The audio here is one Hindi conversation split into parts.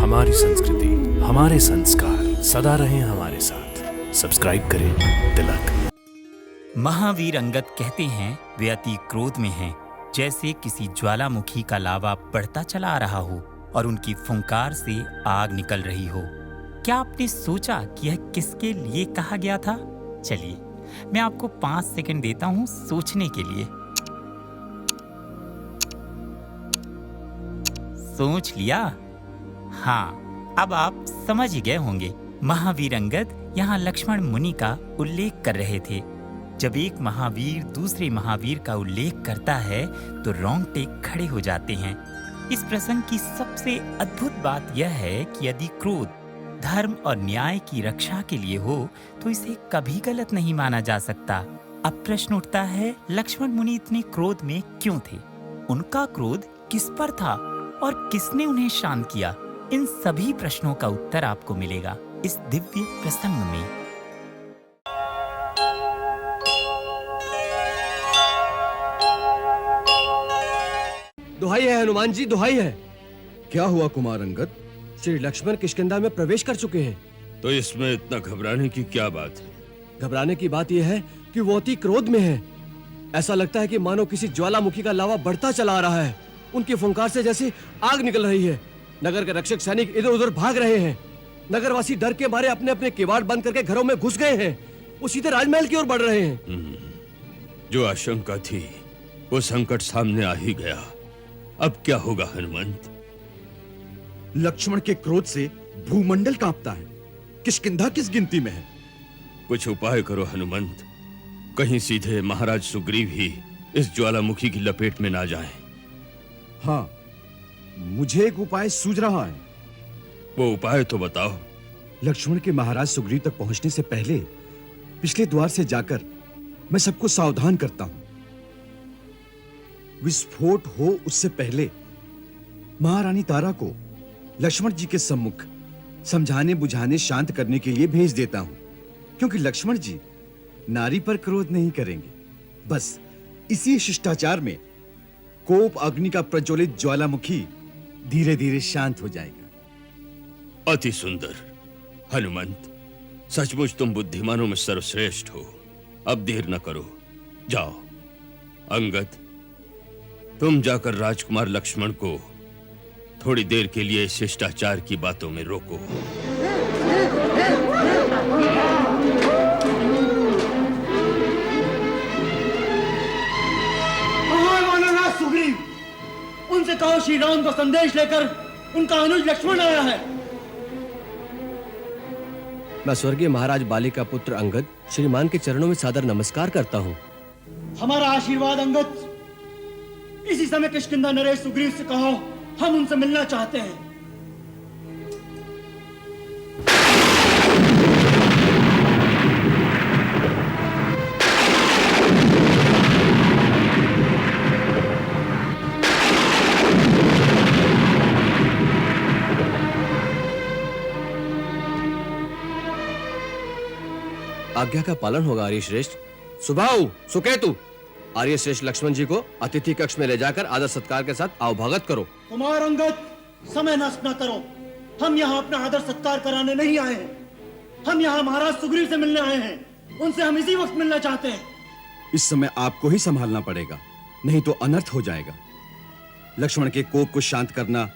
हमारी संस्कृति, हमारे संस्कार सदा रहें हमारे साथ। सब्सक्राइब करें तिलक। महावीर अंगद कहते हैं वे अति क्रोध में हैं, जैसे किसी ज्वालामुखी का लावा बढ़ता चला आ रहा हो और उनकी फुंकार से आग निकल रही हो। क्या आपने सोचा कि यह किसके लिए कहा गया था? चलिए मैं आपको 5 सेकंड देता हूं सोचने के लिए। सोच लिया? हाँ, अब आप समझ ही गए होंगे। महावीर अंगद यहाँ लक्ष्मण मुनि का उल्लेख कर रहे थे। जब एक महावीर दूसरे महावीर का उल्लेख करता है तो रोंगटे खड़े हो जाते हैं। इस प्रसंग की सबसे अद्भुत बात यह है कि यदि क्रोध धर्म और न्याय की रक्षा के लिए हो तो इसे कभी गलत नहीं माना जा सकता। अब प्रश्न उठता है, लक्ष्मण मुनि इतने क्रोध में क्यों थे? उनका क्रोध किस पर था और किसने उन्हें शांत किया? इन सभी प्रश्नों का उत्तर आपको मिलेगा इस दिव्य प्रसंग में। दुहाई है हनुमान जी, दुहाई है। क्या हुआ कुमार अंगद? श्री लक्ष्मण किष्किंधा में प्रवेश कर चुके हैं। तो इसमें इतना घबराने की क्या बात है? घबराने की बात यह है कि वो अति क्रोध में है। ऐसा लगता है कि मानो किसी ज्वालामुखी का लावा बढ़ता चला आ रहा है। उनकी फुंकार से जैसे आग निकल रही है। नगर के रक्षक सैनिक इधर उधर भाग रहे हैं। नगरवासी डर के मारे अपने अपने किवाड़ बंद करके घरों में घुस गए हैं। वो सीधे राजमहल की ओर बढ़ रहे हैं। जो आशंका थी वो संकट सामने आ ही गया। अब क्या होगा हनुमंत? लक्ष्मण के क्रोध से भूमंडल कांपता है। किष्किंधा किस गिनती में है? कुछ उपाय करो हनुमंत, कहीं सीधे महाराज सुग्रीव ही इस ज्वालामुखी की लपेट में ना जाएं। हाँ, मुझे एक उपाय सूझ रहा है। वो उपाय तो बताओ। लक्ष्मण के महाराज सुग्रीव तक पहुंचने से पहले पिछले द्वार से जाकर मैं सबको सावधान करता हूं। विस्फोट हो उससे पहले महारानी तारा को लक्ष्मण जी के सम्मुख समझाने बुझाने शांत करने के लिए भेज देता हूं, क्योंकि लक्ष्मण जी नारी पर क्रोध नहीं करेंगे। बस इसी शिष्टाचार में कोप अग्नि का प्रज्वलित ज्वालामुखी धीरे धीरे शांत हो जाएगा। अति सुंदर हनुमंत, सचमुच तुम बुद्धिमानों में सर्वश्रेष्ठ हो। अब देर न करो, जाओ। अंगद, तुम जाकर राजकुमार लक्ष्मण को थोड़ी देर के लिए शिष्टाचार की बातों में रोको। महाराज सुग्रीव, उनसे कहो श्री राम को संदेश लेकर उनका अनुज लक्ष्मण आया है। मैं स्वर्गीय महाराज बाली का पुत्र अंगद श्रीमान के चरणों में सादर नमस्कार करता हूँ। हमारा आशीर्वाद अंगद। इसी समय किष्किंधा नरेश सुग्रीव से कहो, हम उनसे मिलना चाहते हैं। आज्ञा का पालन होगा आर्य श्रेष्ठ। सुबाहु सुकेतु, आर्य श्रेष्ठ लक्ष्मण जी को अतिथि कक्ष में ले जाकर आदर सत्कार के साथ आवभगत करो। कुमार अंगद, समय नष्ट न करो। हम यहाँ अपना आदर सत्कार कराने नहीं आए हैं। हम यहाँ महाराज सुग्रीव से मिलने आए हैं। उनसे हम इसी वक्त मिलना चाहते हैं। इस समय आपको ही संभालना पड़ेगा, नहीं तो अनर्थ हो जाएगा। लक्ष्मण के कोप को शांत करना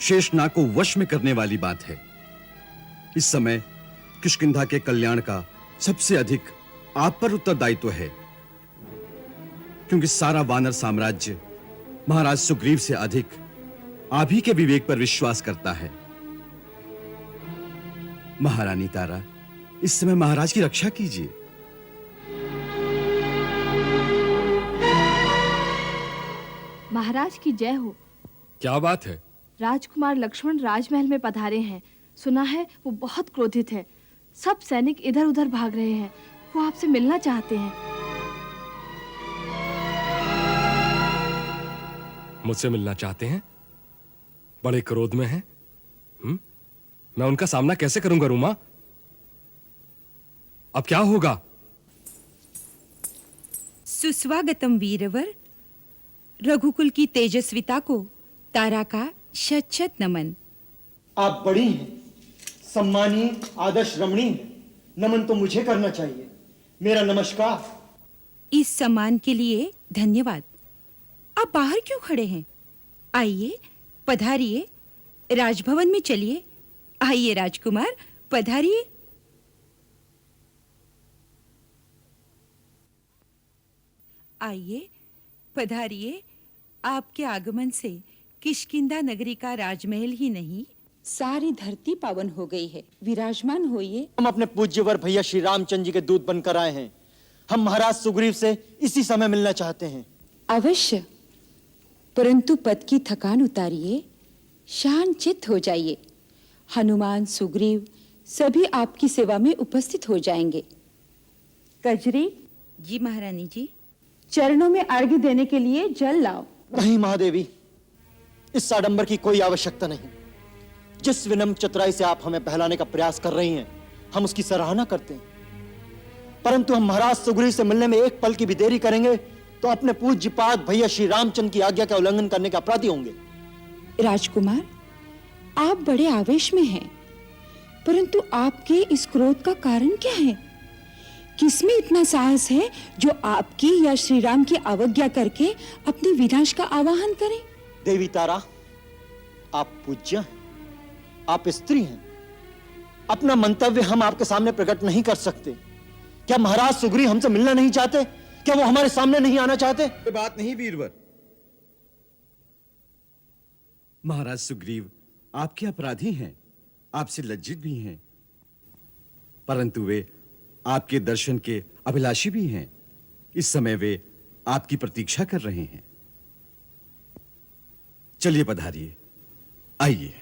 शेषनाग को वश में करने वाली बात है। इस समय किष्किंधा के कल्याण का सबसे अधिक आप पर उत्तरदायित्व है, क्योंकि सारा वानर साम्राज्य महाराज सुग्रीव से अधिक आप ही के विवेक पर विश्वास करता है। महारानी तारा, इस समय महाराज की रक्षा कीजिए। महाराज की जय हो। क्या बात है? राजकुमार लक्ष्मण राजमहल में पधारे हैं। सुना है वो बहुत क्रोधित है। सब सैनिक इधर उधर भाग रहे हैं। वो आपसे मिलना चाहते हैं। मुझसे मिलना चाहते हैं? बड़े क्रोध में हैं? मैं उनका सामना कैसे करूंगा रूमा? अब क्या होगा? सुस्वागतम वीरवर। रघुकुल की तेजस्विता को तारा का शत शत नमन। आप बड़ी हैं, सम्मानीय, आदर्श रमणीय हैं। नमन तो मुझे करना चाहिए। मेरा नमस्कार। इस सम्मान के लिए धन्यवाद। आप बाहर क्यों खड़े हैं? आइए, पधारिए, राजभवन में चलिए। आइए राजकुमार, पधारिए। आइए, पधारिए। आपके आगमन से किष्किंधा नगरी का राजमहल ही नहीं, सारी धरती पावन हो गई है। विराजमान होइए। हम अपने पूज्यवर भैया श्री रामचंद्र जी के दूत बनकर आए हैं। हम महाराज सुग्रीव से इसी समय मिलना चाहते हैं। अवश्य, परंतु पद की थकान उतारिए, शांत चित्त हो जाइए। हनुमान, सुग्रीव सभी आपकी सेवा में उपस्थित हो जाएंगे। कजरी जी, महारानी जी, चरणों में अर्घ्य देने के लिए जल लाओ। नहीं महादेवी, इस आडंबर की कोई आवश्यकता नहीं। जिस विनम्र चतुराई से आप हमें बहलाने का प्रयास कर रही हैं, हम उसकी सराहना करते हैं। परंतु हम महाराज सुग्रीव से मिलने में एक पल की भी देरी करेंगे तो अपने पूज्यपाद भैया श्री रामचंद्र की आज्ञा का उल्लंघन करने के अपराधी होंगे। राजकुमार, आप बड़े आवेश में हैं, परंतु आपके इस क्रोध का कारण क्या है? किसमें इतना साहस है जो आपकी या श्री राम की अवज्ञा करके अपने विनाश का आवाहन करे? देवी तारा, आप पूज्य हैं, आप स्त्री हैं। अपना मंतव्य हम आपके सामने प्रकट नहीं कर सकते। क्या महाराज सुग्रीव हमसे मिलना नहीं चाहते? क्या वो हमारे सामने नहीं आना चाहते? कोई बात नहीं वीरवर। महाराज सुग्रीव आपके अपराधी हैं, आपसे लज्जित भी हैं, परंतु वे आपके दर्शन के अभिलाषी भी हैं। इस समय वे आपकी प्रतीक्षा कर रहे हैं। चलिए पधारिए, आइए।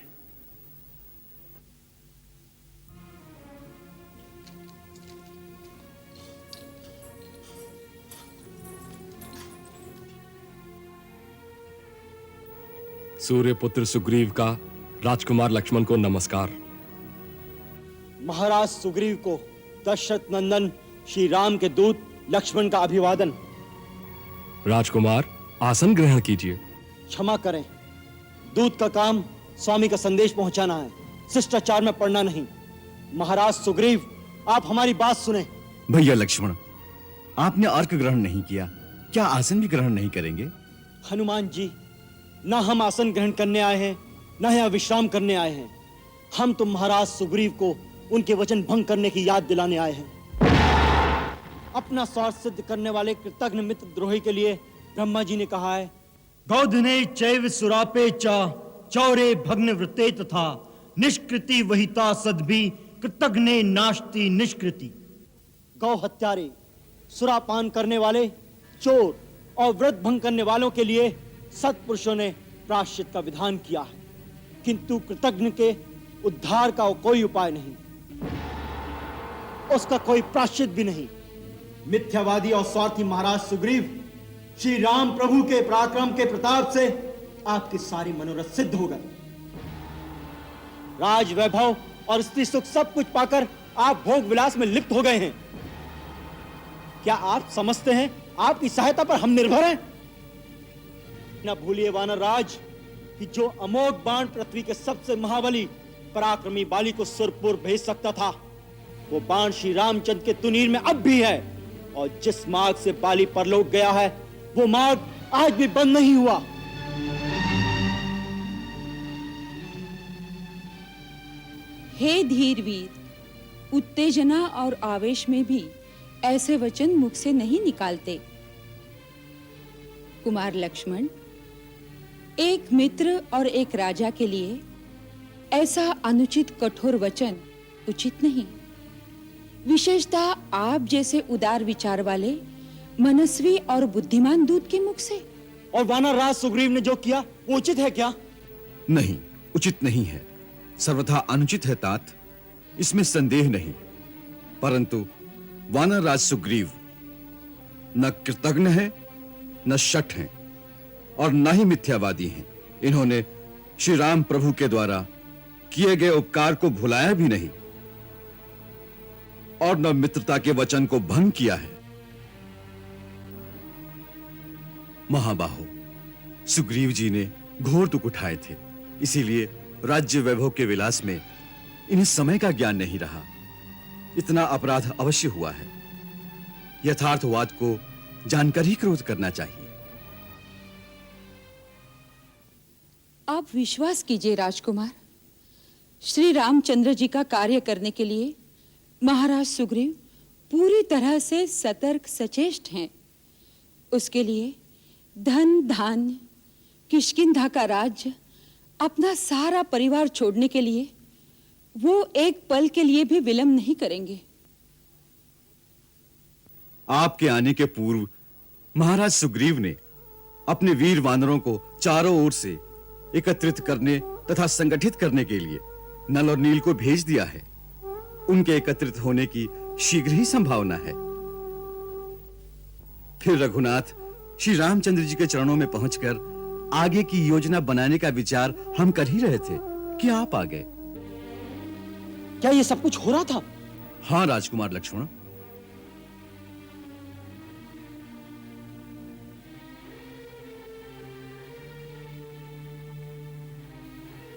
सूर्यपुत्र सुग्रीव का राजकुमार लक्ष्मण को नमस्कार। महाराज सुग्रीव को दशरथ नंदन श्री राम के दूत लक्ष्मण का अभिवादन। राजकुमार, आसन ग्रहण कीजिए। क्षमा करें, दूत का काम स्वामी का संदेश पहुंचाना है, शिष्टाचार में पढ़ना नहीं। महाराज सुग्रीव, आप हमारी बात सुने। भैया लक्ष्मण, आपने अर्घ ग्रहण नहीं किया, क्या आसन भी ग्रहण नहीं करेंगे? हनुमान जी, ना हम आसन ग्रहण करने आए हैं, ना यहाँ विश्राम करने आए हैं। हम तो महाराज सुग्रीव को उनके वचन भंग करने की याद दिलाने आए हैं। अपना स्वार्थ सिद्ध करने वाले कृतघ्न मित्र द्रोही के लिए ब्रह्मा जी ने कहा है, गौधने चैव सुरापे चा चौरे भग्न वृत्ते तथा निष्कृति वहिता सद्भि कृतघ्ने नास्ति निष्कृति। गौ हत्यारे, सुरापान करने वाले, चोर और व्रत भंग करने वालों के लिए सत्पुरुषों ने प्रायश्चित का विधान किया है, किंतु कृतघ्न के उद्धार का कोई उपाय नहीं, उसका कोई प्रायश्चित भी नहीं। मिथ्यावादी और स्वार्थी महाराज सुग्रीव, श्री राम प्रभु के पराक्रम के प्रताप से आपके सारे मनोरथ सिद्ध हो गए। राज वैभव और स्त्री सुख सब कुछ पाकर आप भोग विलास में लिप्त हो गए हैं। क्या आप समझते हैं आपकी सहायता पर हम निर्भर हैं? न भूलिए वानर राज कि जो अमोघ बाण पृथ्वी के सबसे महाबली पराक्रमी बाली को सुरपुर भेज सकता था, वो बाण श्री रामचंद्र के तुनीर में अब भी है, और जिस मार्ग से बाली परलोक गया है, वो मार्ग आज भी बंद नहीं हुआ। हे धीरवीर, उत्तेजना और आवेश में भी ऐसे वचन मुख से नहीं निकालते। कुमार लक्ष्मण, एक मित्र और एक राजा के लिए ऐसा अनुचित कठोर वचन उचित नहीं, विशेषतः आप जैसे उदार विचार वाले मनस्वी और बुद्धिमान दूत के मुख से। और वानर राज सुग्रीव ने जो किया वो उचित है क्या? नहीं, उचित नहीं है, सर्वथा अनुचित है तात, इसमें संदेह नहीं। परंतु वानर राज सुग्रीव न कृतघ्न है, न शठ हैं, और न ही मिथ्यावादी हैं। इन्होंने श्री राम प्रभु के द्वारा किए गए उपकार को भुलाया भी नहीं, और न मित्रता के वचन को भंग किया है। महाबाहो, सुग्रीव जी ने घोर दुख उठाए थे, इसीलिए राज्य वैभव के विलास में इन्हें समय का ज्ञान नहीं रहा। इतना अपराध अवश्य हुआ है। यथार्थवाद को जानकर ही क्रोध करना चाहिए। आप विश्वास कीजिए राजकुमार, श्री रामचंद्र जी का कार्य करने के लिए महाराज सुग्रीव पूरी तरह से सतर्क सचेष्ट हैं। उसके लिए धन धान्य, किष्किंधा का राज्य, अपना सारा परिवार छोड़ने के लिए वो एक पल के लिए भी विलंब नहीं करेंगे। आपके आने के पूर्व महाराज सुग्रीव ने अपने वीर वानरों को चारों ओर से एकत्रित करने तथा संगठित करने के लिए नल और नील को भेज दिया है। उनके एकत्रित होने की शीघ्र ही संभावना है। फिर रघुनाथ श्री रामचंद्र जी के चरणों में पहुंचकर आगे की योजना बनाने का विचार हम कर ही रहे थे कि आप आ गए। क्या ये सब कुछ हो रहा था? हाँ राजकुमार लक्ष्मण।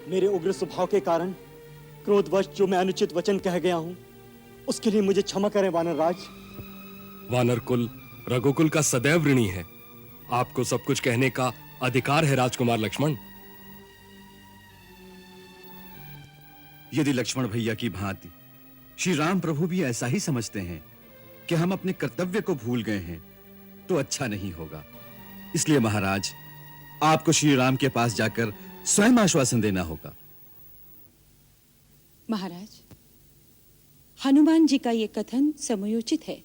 मेरे उग्र स्वभाव के कारण क्रोधवश जो मैं अनुचित वचन कह गया हूं, उसके लिए मुझे क्षमा करें वानर राज। वानर कुल रघुकुल का सदैव ऋणी है। आपको सब कुछ कहने का अधिकार है राजकुमार लक्ष्मण। यदि लक्ष्मण भैया की भांति श्री राम प्रभु भी ऐसा ही समझते हैं कि हम अपने कर्तव्य को भूल गए हैं, तो अच्छा नहीं होगा। इसलिए महाराज, आपको श्री राम के पास जाकर स्वयं आश्वासन देना होगा। महाराज, हनुमान जी का यह कथन समयोचित है।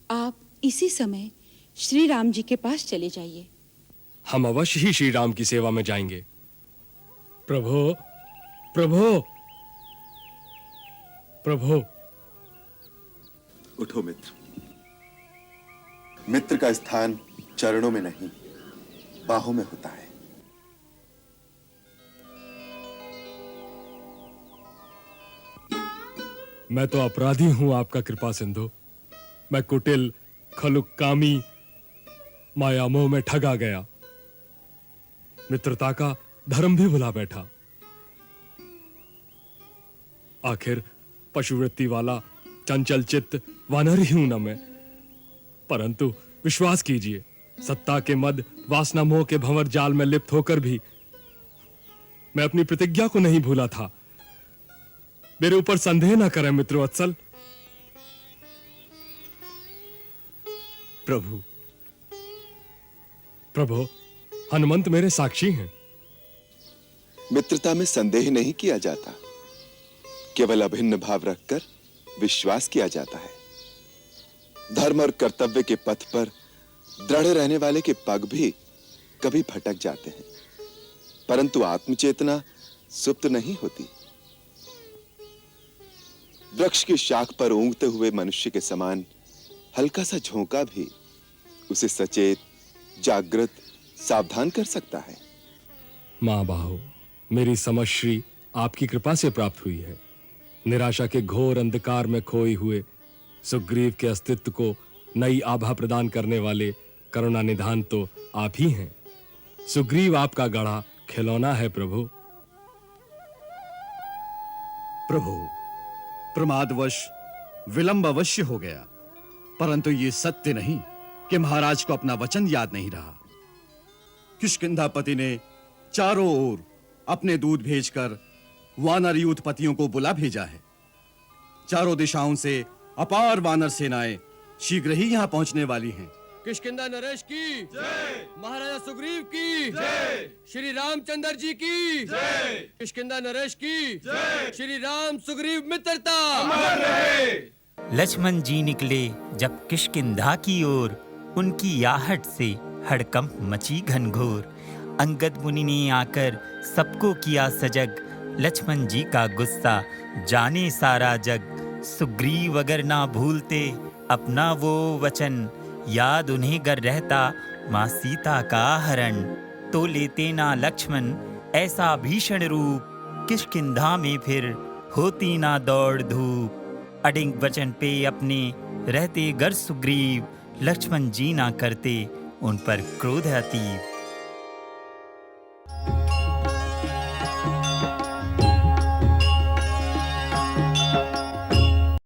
आप इसी समय श्री राम जी के पास चले जाइए। हम अवश्य ही श्री राम की सेवा में जाएंगे। प्रभु, प्रभु, प्रभु। उठो मित्र। मित्र का स्थान चरणों में नहीं, बाहों में होता है। मैं तो अपराधी हूं आपका कृपा सिंधु। मैं कुटिल, खलुकामी, मायामोह में ठगा गया। मित्रता का धर्म भी भुला बैठा। आखिर पशुवृत्ति वाला चंचल चित्त वानर ही हूं न मैं। परंतु विश्वास कीजिए, सत्ता के मद, वासना मोह के भंवर जाल में लिप्त होकर भी मैं अपनी प्रतिज्ञा को नहीं भूला था। मेरे ऊपर संदेह न करें मित्रवत्सल। प्रभु, प्रभु, हनुमंत मेरे साक्षी हैं। मित्रता में संदेह नहीं किया जाता, केवल अभिन्न भाव रखकर विश्वास किया जाता है। धर्म और कर्तव्य के पथ पर दृढ़ रहने वाले के पग भी कभी भटक जाते हैं, परंतु आत्मचेतना सुप्त नहीं होती। वृक्ष की शाख पर ऊंघते हुए मनुष्य के समान हल्का सा झोंका भी उसे सचेत, जागृत, सावधान कर सकता है। मां बाहो, मेरी समश्री आपकी कृपा से प्राप्त हुई है। निराशा के घोर अंधकार में खोए हुए सुग्रीव के अस्तित्व को नई आभा प्रदान करने वाले करुणा निधान तो आप ही हैं। सुग्रीव आपका गढ़ा खिलौना है प्रभु। प्रभु, प्रमादवश विलंब अवश्य हो गया, परंतु ये सत्य नहीं कि महाराज को अपना वचन याद नहीं रहा। किष्किंधापति ने चारों ओर अपने दूत भेजकर वानर यूथपतियों को बुला भेजा है। चारों दिशाओं से अपार वानर सेनाएं शीघ्र ही यहां पहुंचने वाली हैं। किष्किंधा नरेश की जय, महाराजा सुग्रीव की जय, श्री रामचंद्र जी की जय, किष्किंधा नरेश की जय, श्री राम सुग्रीव मित्रता अमर रहे। लक्ष्मण जी निकले जब किष्किंधा की ओर, उनकी आहट से हड़कंप मची घनघोर। अंगद मुनि ने आकर सबको किया सजग, लक्ष्मण जी का गुस्सा जाने सारा जग। सुग्रीव अगर ना भूलते अपना वो वचन, याद उन्हें गर रहता माँ सीता का हरण। तो लेते ना लक्ष्मण ऐसा भीषण रूप, किष्किंधा में फिर होती ना दौड़ धूप। अडिग वचन पे अपने रहते गर सुग्रीव, लक्ष्मण जी ना करते उन पर क्रोध अतीब।